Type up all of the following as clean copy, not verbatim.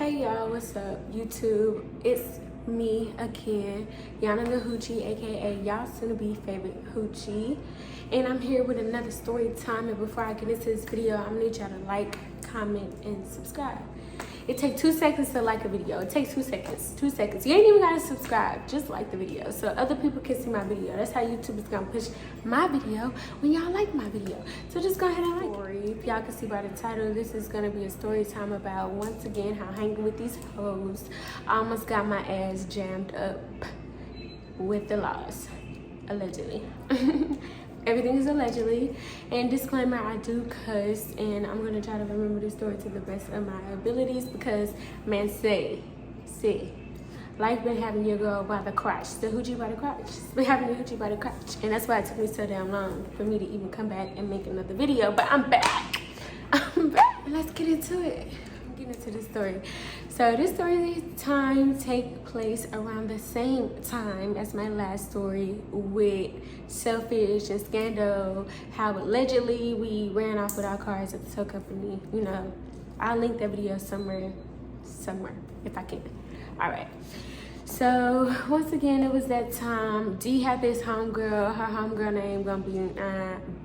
Hey y'all, what's up YouTube? It's me again, Y'aaaaaaalll the hoochie, aka y'all soon to be favorite hoochie, and I'm here with another story time. And before I get into this video, I'm gonna need y'all to like, comment, and subscribe. It takes 2 seconds to like a video. It takes 2 seconds. 2 seconds. You ain't even gotta subscribe. Just like the video so other people can see my video. That's how YouTube is gonna push my video when y'all like my video. So just go ahead and like it. If y'all can see by the title, this is gonna be a story time about, once again, how hanging with these hoes, I almost got my ass jammed up with the laws. Allegedly. Everything is allegedly, and disclaimer, I do cuss, and I'm gonna try to remember this story to the best of my abilities because, man, say, life been having your girl by the crotch, the hoochie by the crotch. It's been having your hoochie by the crotch, and that's why it took me so damn long for me to even come back and make another video. But I'm back. Let's get into it. Get into the story. So this story time take place around the same time as my last story with Selfish and Scandal, how allegedly we ran off with our cars at the tow company. You know, I'll link that video somewhere if I can. All right, so once again, it was that time. D had this homegirl. Her homegirl name gonna be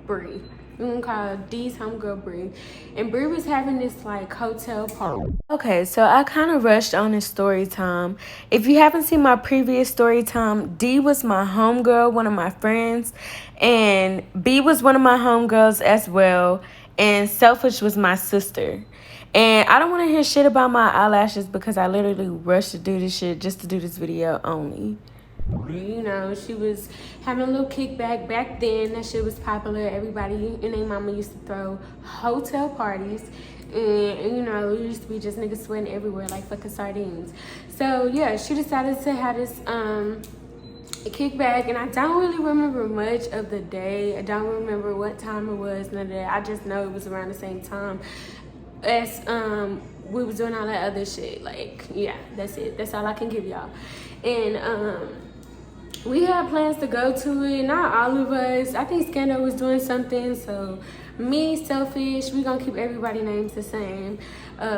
Bree. We're gonna call D's homegirl Bree, and Bree was having this like hotel party. Okay, so I kind of rushed on this story time. If you haven't seen my previous story time, D was my homegirl, one of my friends, and B was one of my homegirls as well, and Selfish was my sister. And I don't want to hear shit about my eyelashes because I literally rushed to do this shit just to do this video only. You know, she was having a little kickback. Back then, that shit was popular. Everybody and their mama used to throw hotel parties. And you know, it used to be just niggas sweating everywhere like fucking sardines. So, yeah, she decided to have this kickback. And I don't really remember much of the day. I don't remember what time it was, none of that. I just know it was around the same time as we was doing all that other shit. Like, yeah, that's it. That's all I can give y'all. And we had plans to go to it. Not all of us. I think Scandal was doing something. So me, Selfish, we gonna keep everybody's names the same.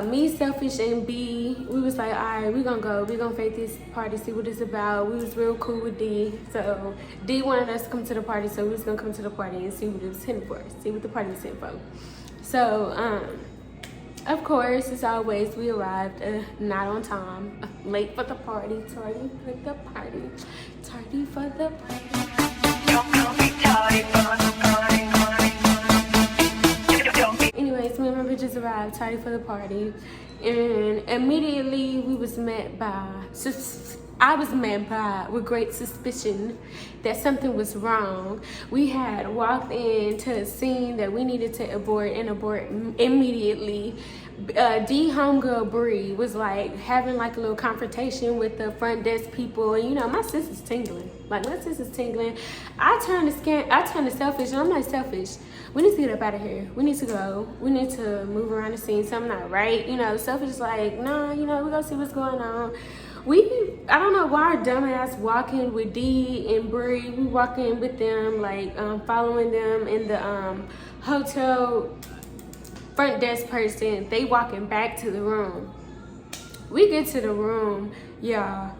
Me, Selfish, and B, we was like, all right, we gonna go. We gonna fake this party, see what it's about. We was real cool with D. So D wanted us to come to the party, so we was gonna come to the party and see what it was hitting for. See what the party was hitting for. So of course, as always, we arrived not on time, late for the party, tardy for the party, tardy for the party. Anyways, me and my bitches arrived, tardy for the party, and immediately we was met by, I was met by with great suspicion that something was wrong. We had walked into a scene that we needed to abort and abort immediately. D homegirl Bree was like having like a little confrontation with the front desk people, and you know, my sis is tingling. Like, my sis is tingling. I turned to Selfish, and I'm like, Selfish, we need to get up out of here. We need to go. We need to move around the scene. Something not right. You know, Selfish is like, no, you know, we gonna see what's going on. I don't know why our dumbass walking with D and Bree. We walking with them, like following them in the hotel front desk person. They walking back to the room. We get to the room, y'all.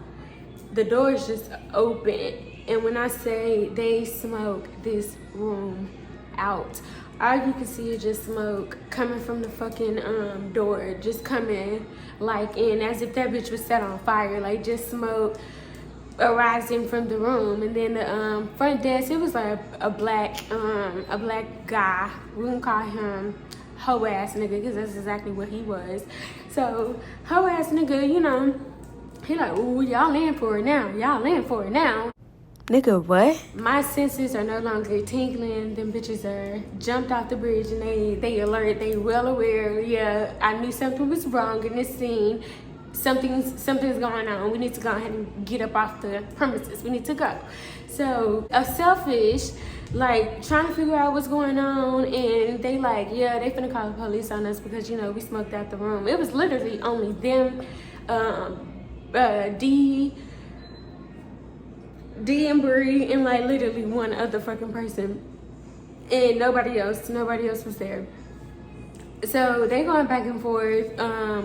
The door is just open, and when I say they smoke this room out, all you can see is just smoke coming from the fucking door, just coming like in as if that bitch was set on fire, like just smoke arising from the room. And then the front desk, it was like a black guy. We can call him hoe ass nigga because that's exactly what he was. So hoe ass nigga, you know, he like, ooh, y'all in for it now. Y'all in for it now. Nigga, what? My senses are no longer tingling. Them bitches are jumped off the bridge and they alert. They well aware. Yeah, I knew something was wrong in this scene. Something's going on. We need to go ahead and get up off the premises. We need to go. So Selfish, like, trying to figure out what's going on, and they like, yeah, they finna call the police on us because, you know, we smoked out the room. It was literally only them, D and Bree, and like literally one other fucking person, and nobody else was there. So they going back and forth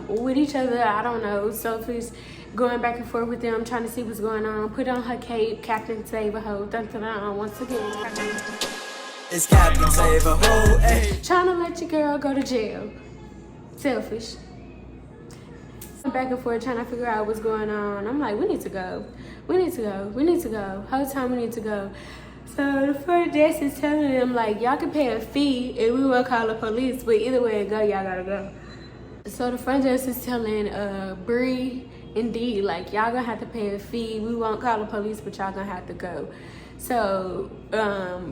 with each other. I don't know. Sophie's going back and forth with them, trying to see what's going on. Put on her cape, Captain Save a Hoe. Dun, dun, dun, once again. It's Captain Save a Hoe. Hey. Trying to let your girl go to jail. Selfish. Back and forth trying to figure out what's going on. I'm like, we need to go. We need to go. We need to go. Whole time we need to go. So the front desk is telling them, like, y'all can pay a fee and we won't call the police, but either way it go, y'all gotta go. So the front desk is telling Bree and Dee, like, y'all gonna have to pay a fee. We won't call the police, but y'all gonna have to go. So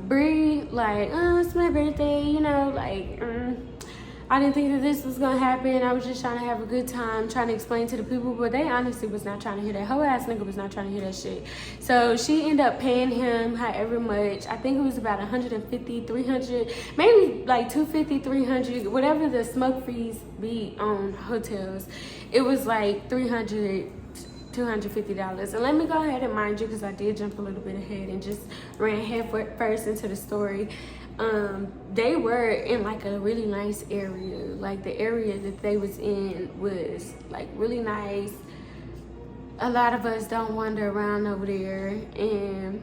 Bree, like, it's my birthday, you know, like, I didn't think that this was gonna happen. I was just trying to have a good time, trying to explain to the people, but they honestly was not trying to hear that. Whole ass nigga was not trying to hear that shit. So she ended up paying him however much. I think it was about 150, 300, maybe like 250, 300, whatever the smoke fees be on hotels. It was like $300, $250. And let me go ahead and mind you, because I did jump a little bit ahead and just ran head first into the story. They were in like a really nice area. Like the area that they was in was like really nice. A lot of us don't wander around over there, and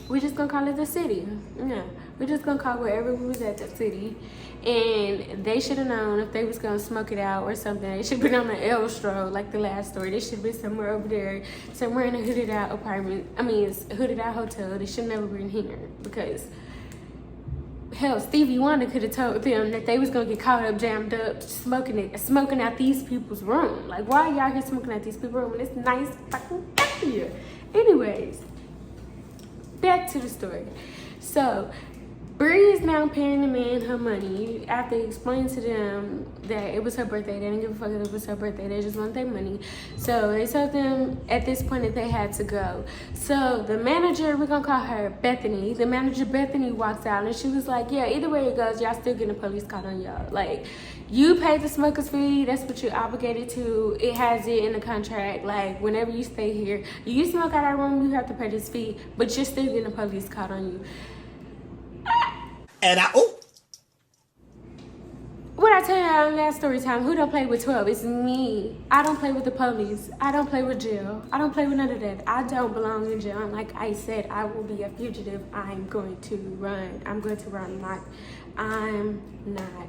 we're just gonna call it the city. Yeah, we're just gonna call wherever we was at the city. And they should have known if they was gonna smoke it out or something. They should have been on the L stroll like the last story. They should have been somewhere over there, somewhere in a hooded out apartment. I mean, it's a hooded out hotel. They should never been here, because hell, Itgirlyunna could have told them that they was gonna get caught up, jammed up, smoking out these people's room. Like, why are y'all here smoking out these people's room when it's nice fucking here? Anyways, back to the story. So Bree is now paying the man her money after explaining to them that it was her birthday. They didn't give a fuck if it was her birthday. They just want their money. So they told them at this point that they had to go. So the manager, we're gonna call her Bethany. The manager Bethany walks out and she was like, yeah, either way it goes, y'all still getting a police call on y'all. Like, you pay the smoker's fee. That's what you're obligated to. It has it in the contract. Like, whenever you stay here, you smoke out our room, you have to pay this fee, but you're still getting a police call on you. And what I tell y'all in last story time, who don't play with 12? It's me. I don't play with the police. I don't play with jail. I don't play with none of that. I don't belong in jail. And like I said, I will be a fugitive. I'm going to run. I'm going to run. I'm not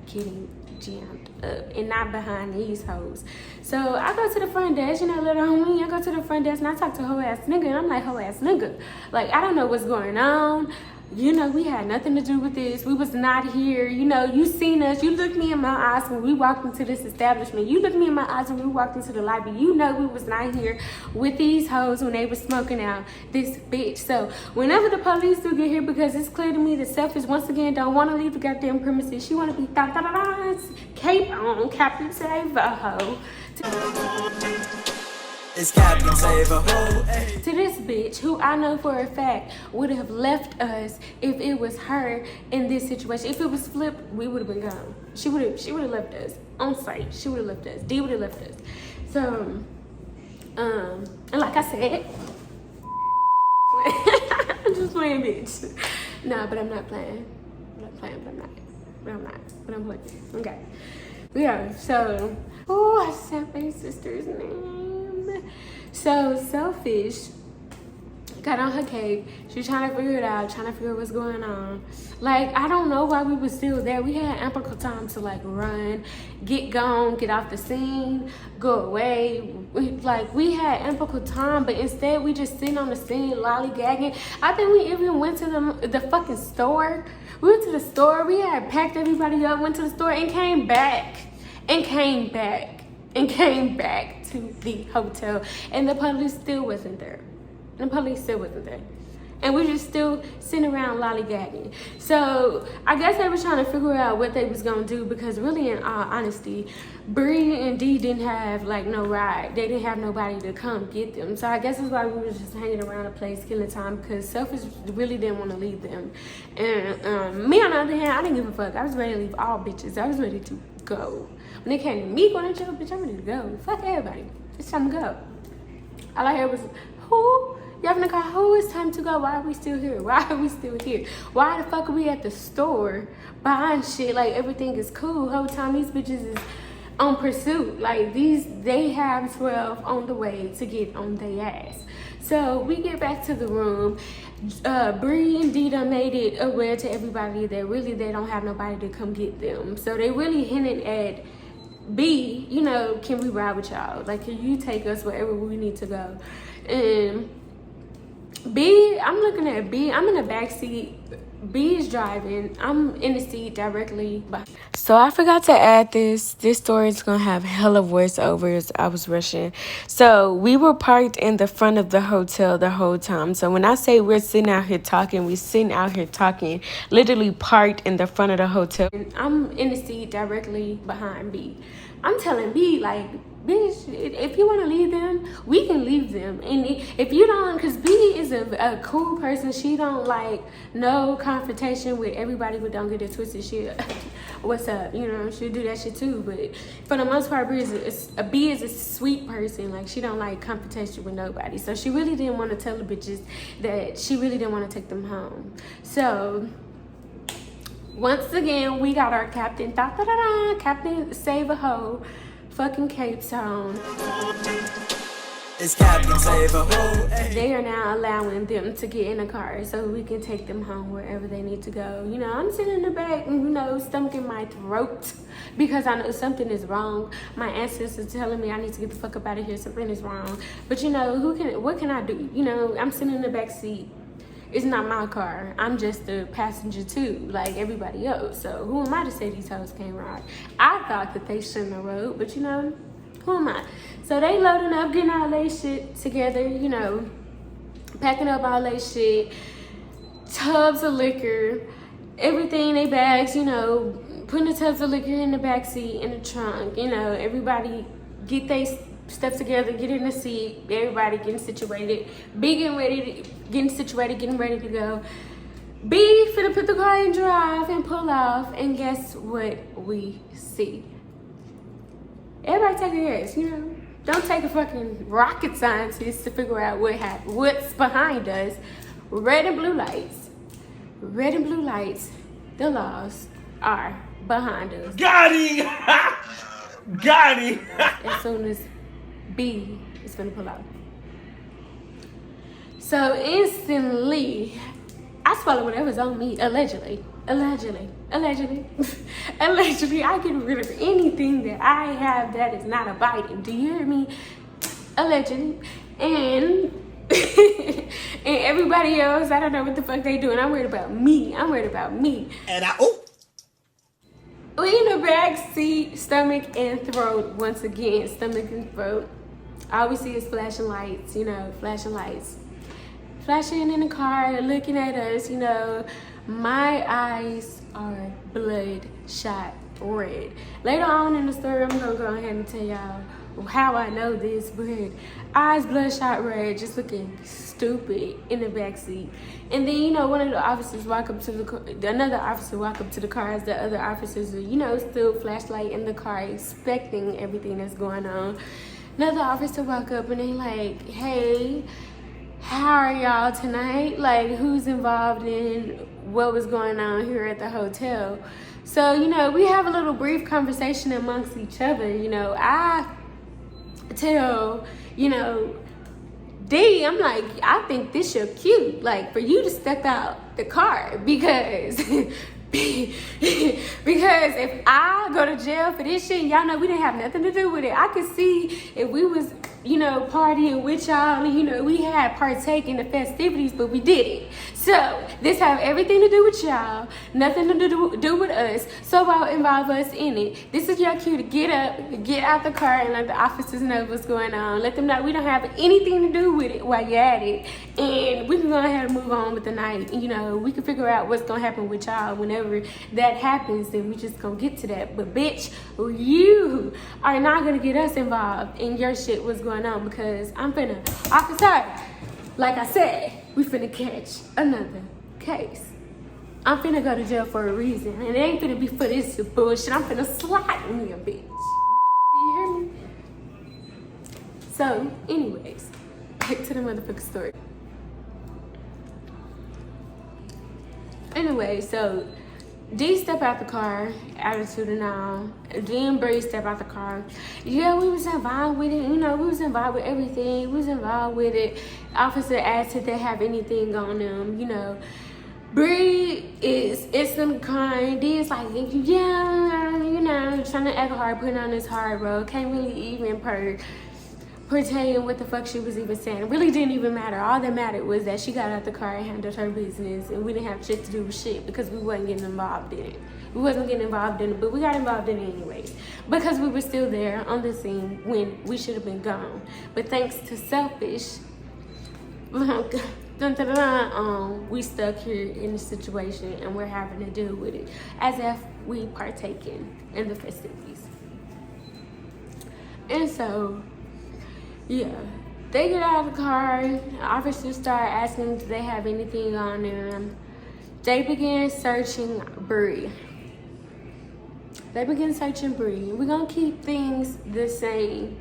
getting jammed up and not behind these hoes. So I go to the front desk, you know, little homie. I go to the front desk and I talk to hoe ass nigga, and I'm like, hoe ass nigga. Like, I don't know what's going on. You know, we had nothing to do with this. We was not here. You know, you seen us. You looked me in my eyes when we walked into this establishment. You looked me in my eyes when we walked into the lobby. You know we was not here with these hoes when they was smoking out this bitch. So whenever the police do get here, because it's clear to me that Selfish once again don't want to leave the goddamn premises. She want to be cape on, Captain Save a Hoe. it's Captain Save a Hoe. Hey. To this bitch, who I know for a fact would have left us if it was her in this situation. If it was flipped, we would have been gone. She would have left us on site. She would have left us. Dee would have left us. So, and like I said, I'm just playing, bitch. Nah, but I'm not playing. I'm not playing, but I'm not. But I'm not. But I'm playing. Okay. Yeah. So, oh, I said my sister's name. So Selfish got on her cape. She was trying to figure it out, trying to figure what's going on. Like, I don't know why we were still there. We had ample time to like run, get gone, get off the scene, go away. We had ample time, but instead we just sitting on the scene lollygagging. I think we even went to the fucking store. We went to the store. We had packed everybody up, went to the store, and came back to the hotel, and the police still wasn't there. And we just still sitting around lollygagging. So I guess they were trying to figure out what they was gonna do, because really, in all honesty, Bree and Dee didn't have like no ride. They didn't have nobody to come get them. So I guess that's why we were just hanging around the place, killing time, because Selfish really didn't want to leave them. And me, on the other hand, I didn't give a fuck. I was ready to leave all bitches. I was ready to go. When it came to me going to jail, bitch, I'm ready to go. Fuck everybody. It's time to go. All I heard was, who Y'all in the car, oh, it's time to go. Why are we still here? Why are we still here? Why the fuck are we at the store buying shit like everything is cool? Whole time these bitches is on pursuit. Like they have 12 on the way to get on their ass. So we get back to the room. Bree and Dee done made it aware to everybody that really they don't have nobody to come get them. So they really hinted at B, you know, can we ride with y'all? Like, can you take us wherever we need to go? And B, I'm looking at B. I'm in the back seat. B is driving. I'm in the seat directly behind. So I forgot to add this. This story is going to have hella voiceovers. I was rushing. So we were parked in the front of the hotel the whole time. So when I say we're sitting out here talking, we're sitting out here talking, literally parked in the front of the hotel. And I'm in the seat directly behind B. I'm telling B, like, bitch, if you want to leave them, we can leave them. And if you don't, because B is a cool person. She don't like no confrontation with everybody, but don't get it twisted. She, what's up? You know, she'll do that shit too. But for the most part, B is a sweet person. Like, she don't like confrontation with nobody. So she really didn't want to tell the bitches that she really didn't want to take them home. So once again, we got our Captain, Captain Save a Hoe fucking capes on. It's Captain Save a Hoe. They are now allowing them to get in the car so we can take them home wherever they need to go. You know, I'm sitting in the back, and, you know, stomach in my throat because I know something is wrong. My ancestors telling me I need to get the fuck up out of here. Something is wrong. But, you know, what can I do? You know, I'm sitting in the back seat. It's not my car. I'm just a passenger too, like everybody else. So who am I to say these hoes can't ride? I thought that they shouldn't have rode, but you know, who am I? So they loading up, getting all their shit together, you know, packing up all their shit, tubs of liquor, everything in their bags, you know, putting the tubs of liquor in the backseat, in the trunk, you know, everybody get their stuff together, get in the seat, everybody getting situated, B getting ready to go. B finna put the car in drive and pull off, and guess what we see? Everybody take a guess, you know. Don't take a fucking rocket scientist to figure out what's behind us. Red and blue lights. Red and blue lights. The laws are behind us. Got him! Got him! As soon as B is gonna pull out. So instantly, I swallow whatever's on me, allegedly. Allegedly, I get rid of anything that I have that is not abiding. Do you hear me? Allegedly. And and everybody else, I don't know what the fuck they doing. I'm worried about me. And We in the back seat, stomach and throat. Once again, stomach and throat. All we see is flashing lights, you know, flashing in the car, looking at us, you know. My eyes are bloodshot red. Later on in the story, I'm gonna go ahead and tell y'all how I know this, but eyes bloodshot red, just looking stupid in the backseat. And then, you know, one of the officers walk up to the car, another officer walk up to the car as the other officers are, you know, still flashlight in the car, inspecting everything that's going on. Another officer walk up and they like, hey, how are y'all tonight? Like, who's involved in what was going on here at the hotel? So, you know, we have a little brief conversation amongst each other. You know, I tell, you know, D, I'm like, I think this shit cute. Like, for you to step out the car because because if I go to jail for this shit, y'all know we didn't have nothing to do with it. I could see if we was, you know, partying with y'all, you know, we had partake in the festivities, but we didn't. So this have everything to do with y'all, nothing to do with us. So why involve us in it? This is your cue to get up, get out the car, and let the officers know what's going on. Let them know we don't have anything to do with it while you're at it, and we can go ahead and move on with the night. You know, we can figure out what's gonna happen with y'all whenever that happens. Then we just gonna get to that. But bitch, you are not gonna get us involved in your shit. What's going on? Because I'm finna, officer, like I said, we finna catch another case. I'm finna go to jail for a reason, and it ain't finna be for this bullshit. I'm finna slide me a bitch. You hear me? So, anyways, back to the motherfucking story. anyway, so D step out the car, attitude and all. Then Bree step out the car. Yeah, we was involved with it. You know, we was involved with everything. We was involved with it. Officer asked if they have anything on them. You know, Bree is instant crying. D is like, yeah, you know, trying to act hard, putting on this hard road. Can't really even pertain what the fuck she was even saying. It really didn't even matter. All that mattered was that she got out the car and handled her business, and we didn't have shit to do with shit because we wasn't getting involved in it. We wasn't getting involved in it, but we got involved in it anyways because we were still there on the scene when we should have been gone. But thanks to selfish, we stuck here in the situation and we're having to deal with it as if we partaken in the festivities. And so, yeah, they get out of the car. Officers start asking if they have anything on them. They begin searching Bree. We're gonna keep things the same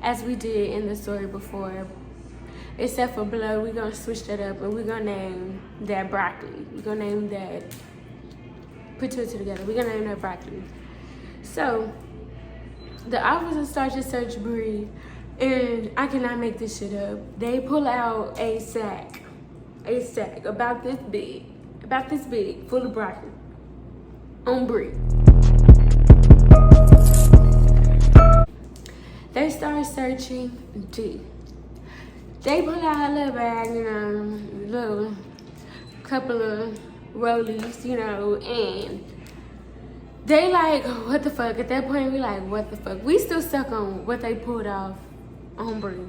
as we did in the story before, except for blood. We're gonna switch that up and we're gonna name that broccoli. We're gonna name that, put two and two together. We're gonna name that broccoli. So the officers start to search Bree. And I cannot make this shit up. They pull out a sack about this big, full of broccoli on Bree. They start searching D. They pull out her little bag, you know, little couple of rollies, you know, and they like, what the fuck? At that point, we like, what the fuck? We still stuck on what they pulled off on Bree.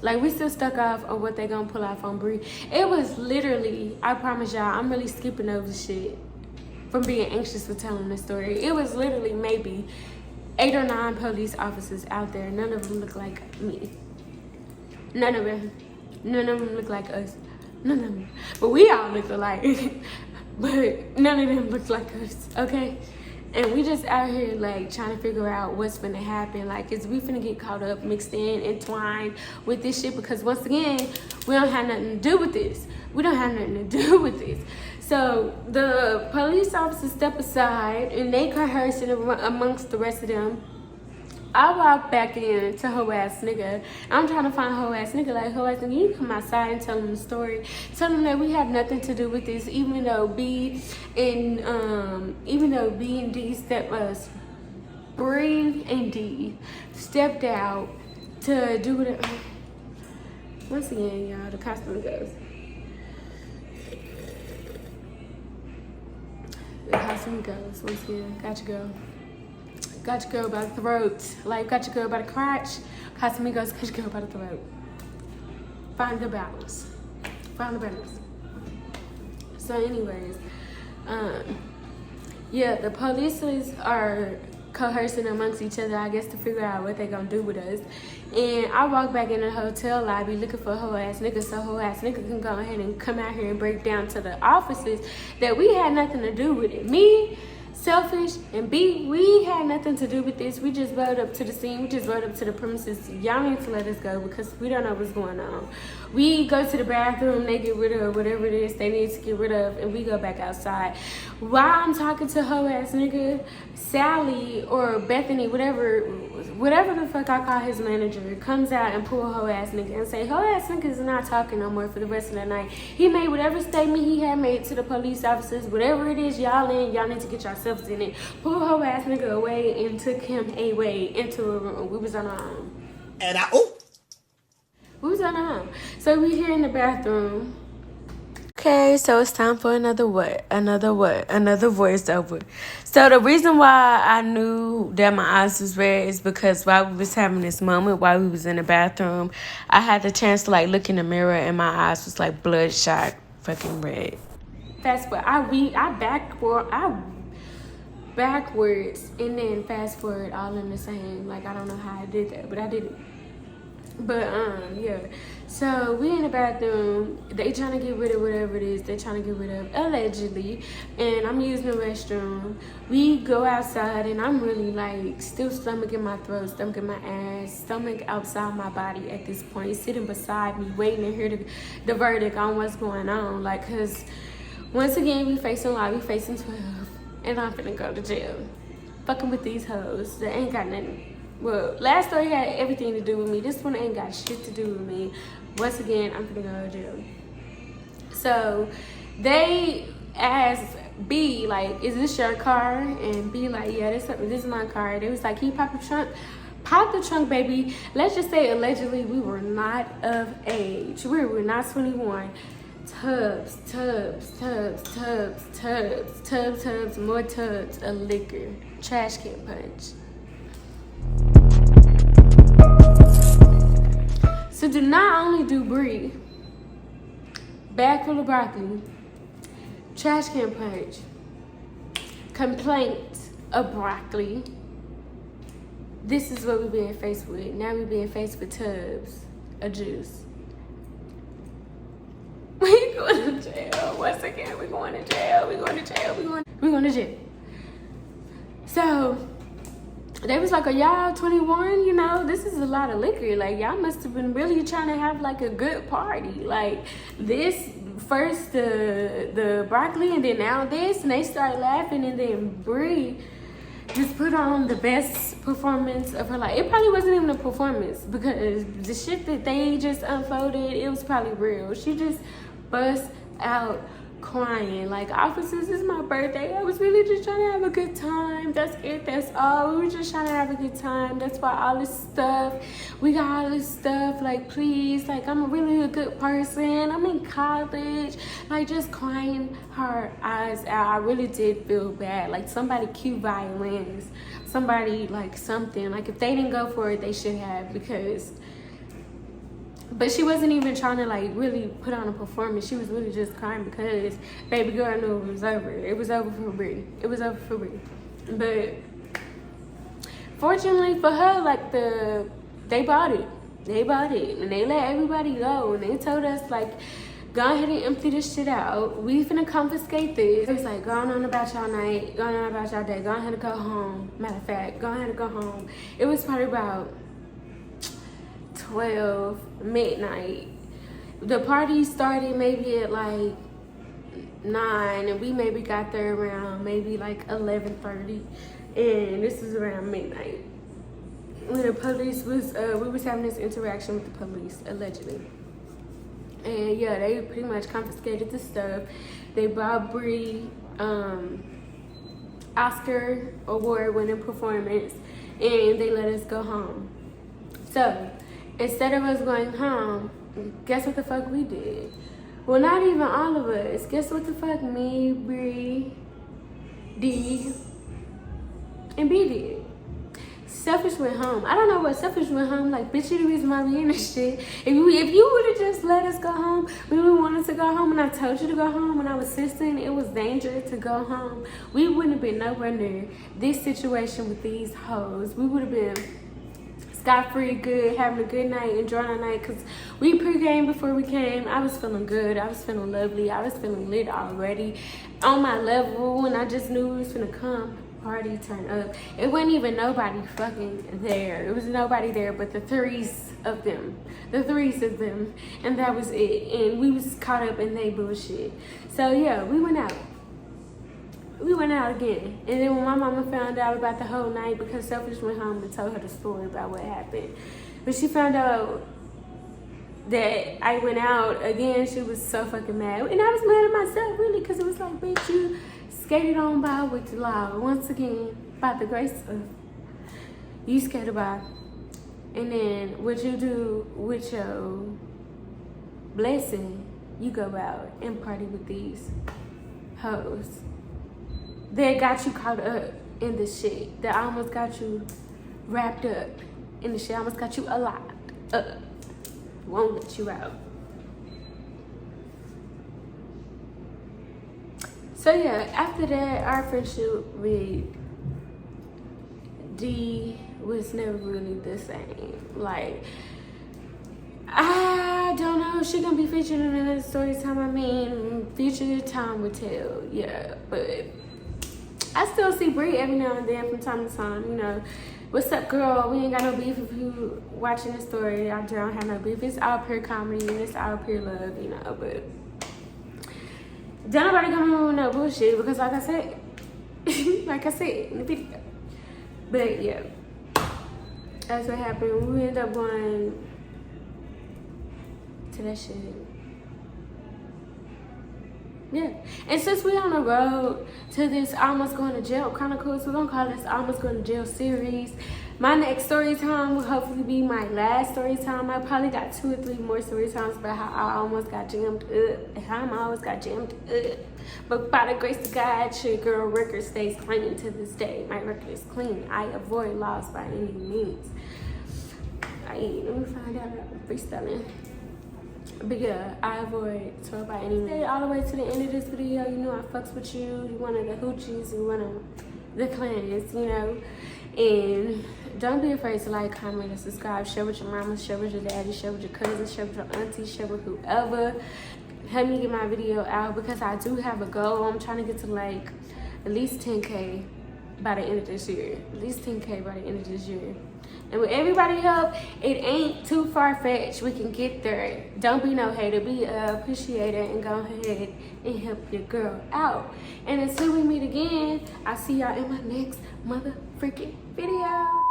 Like, we still stuck off on what they gonna pull off on Bree. It was literally, I promise y'all, I'm really skipping over shit from being anxious for telling the story. It was literally maybe 8 or 9 police officers out there. None of them look like me. None of them look like us. None of them. But we all look alike. But none of them look like us, okay? And we just out here like trying to figure out what's finna happen. Like, is we finna get caught up, mixed in, entwined with this shit? Because once again, we don't have nothing to do with this. So the police officers step aside and they coercing amongst the rest of them. I walk back in to her ass nigga. I'm trying to find her ass nigga. Like, her ass nigga, you come outside and tell them the story. Tell them that we have nothing to do with this, even though B and D stepped us. Bree and D stepped out to do whatever. Once again, y'all, the costume goes. The costume goes. Once again, got you, girl. Got your girl by the throat. Like, got your girl by the crotch. Casamigos, got your girl by the throat. Find the balance. So anyways, yeah, the police are coercing amongst each other, I guess, to figure out what they're gonna do with us. And I walk back in the hotel lobby looking for her ass nigga, so her ass nigga can go ahead and come out here and break down to the officers that we had nothing to do with it. Me, Selfish, and B, we had nothing to do with this. We just rode up to the scene. We just rode up to the premises. Y'all need to let us go because we don't know what's going on. We go to the bathroom. They get rid of whatever it is they need to get rid of, and we go back outside. While I'm talking to her ass nigga, Sally or Bethany, whatever the fuck I call his manager, comes out and pull her ass nigga and say, her ass nigga is not talking no more for the rest of the night. He made whatever statement he had made to the police officers. Whatever it is y'all in, y'all need to get yourselves in it. Pull her ass nigga away and took him away into a room. We was on our own. We was on our own. So we here in the bathroom. Okay, so it's time for another voiceover. So the reason why I knew that my eyes was red is because while we was having this moment, while we was in the bathroom, I had the chance to like look in the mirror and my eyes was like bloodshot fucking red. That's what I backwards and then fast forward all in the same. Like, I don't know how I did that, but I did it. But yeah, so we in the bathroom. They trying to get rid of whatever it is they're trying to get rid of, allegedly, and I'm using the restroom. We go outside and I'm really like still stomach in my throat, stomach in my ass, stomach outside my body at this point, sitting beside me waiting to hear the verdict on what's going on. Like, cause Once again, we facing law, we facing 12. And I'm finna go to jail. Fucking with these hoes that ain't got nothing. Well, last story had everything to do with me. This one ain't got shit to do with me. Once again, I'm finna go to jail. So they asked B, like, is this your car? And B like, yeah, this is my car. They was like, can you pop the trunk? Pop the trunk, baby. Let's just say allegedly we were not of age. We were not 21. Tubs, more tubs of liquor. Trash can punch. So do not only do brie, bag full of broccoli, trash can punch, complaint of broccoli. This is what we're being faced with. Now we're being faced with tubs of juice. We going to jail. Once again, we're going to jail. We're going to jail. We're going to jail. So they was like, are y'all 21? You know, this is a lot of liquor. Like, y'all must have been really trying to have like a good party. Like this first the broccoli and then now this, and they started laughing, and then Brie just put on the best performance of her life. It probably wasn't even a performance because the shit that they just unfolded, it was probably real. She just bust out crying like, officers, it's my birthday. I was really just trying to have a good time. That's it. That's all. We were just trying to have a good time. That's why all this stuff. We got all this stuff. Like, please. Like, I'm really a good person. I'm in college. Like, just crying her eyes out. I really did feel bad. Like, somebody cue violins. Somebody, like, something. Like, if they didn't go for it, they should have, because... But she wasn't even trying to like really put on a performance. She was really just crying because baby girl knew it was over. It was over for Brie. It was over for Brie. But fortunately for her, like they bought it. They bought it and they let everybody go. And they told us like, go ahead and empty this shit out. We finna confiscate this. It was like, going on about y'all night, going on about y'all day. Go ahead and go home. Matter of fact, go ahead and go home. It was probably about 12 midnight. The party started maybe at like 9, and we maybe got there around maybe like 11:30, and this is around midnight when the police was we was having this interaction with the police allegedly. And yeah, they pretty much confiscated the stuff. They brought Brie Oscar award winning performance, and they let us go home. So instead of us going home, guess what the fuck we did? Well, not even all of us. Guess what the fuck me, Brie, D, and B did? Selfish went home. I don't know what Selfish went home. Like, bitch, you the reason why we in this shit. If you would have just let us go home, we would want us to go home, and I told you to go home when I was insisting it was dangerous to go home, we wouldn't have been nowhere near this situation with these hoes. We would have been scot-free, good, having a good night, enjoying our night, because we pre-game before we came. I was feeling good. I was feeling lovely. I was feeling lit already on my level, and I just knew it was gonna come. Party turn up. It wasn't even nobody fucking there. It was nobody there but the threes of them. And that was it. And we was caught up in they bullshit. So yeah, we went out. We went out again. And then when my mama found out about the whole night, because Selfish went home and told her the story about what happened. But she found out that I went out again, she was so fucking mad. And I was mad at myself, really, because it was like, bitch, you skated on by with the law. Once again, by the grace of, you skated by. And then what you do with your blessing, you go out and party with these hoes. That got you caught up in the shit. That almost got you wrapped up in the shit. Almost got you locked up. Won't let you out. So yeah, after that, our friendship with D was never really the same. Like, I don't know if she gonna be featured in another story time. I mean, future time will tell. Yeah, but I still see Brie every now and then from time to time, you know. What's up, girl? We ain't got no beef. If you watching the story, I don't have no beef. It's all pure comedy and it's all pure love, you know. But Don't nobody come in with no bullshit because like I said, in the video. But yeah, that's what happened. We ended up going to that shit. Yeah, and since we on the road to this almost going to jail chronicles, we're gonna call this almost going to jail series. My next story time will hopefully be my last story time. I probably got 2 or 3 more story times about how I almost got jammed up and how I always got jammed up. But by the grace of God, your girl record stays clean to this day. My record is clean. I avoid loss by any means. Let me find out. I'm freestyling. But yeah, I avoid talk by any means. Stay all the way to the end of this video. You know I fucks with you. You one of the hoochies. You one of the clans, you know. And don't be afraid to like, comment, and subscribe. Share with your mama, share with your daddy, share with your cousins, share with your auntie, share with whoever. Help me get my video out because I do have a goal. I'm trying to get to like at least 10K by the end of this year. At least 10K by the end of this year. And with everybody help, it ain't too far-fetched. We can get there. Don't be no hater. Be a appreciator and go ahead and help your girl out. And until we meet again, I'll see y'all in my next mother freaking video.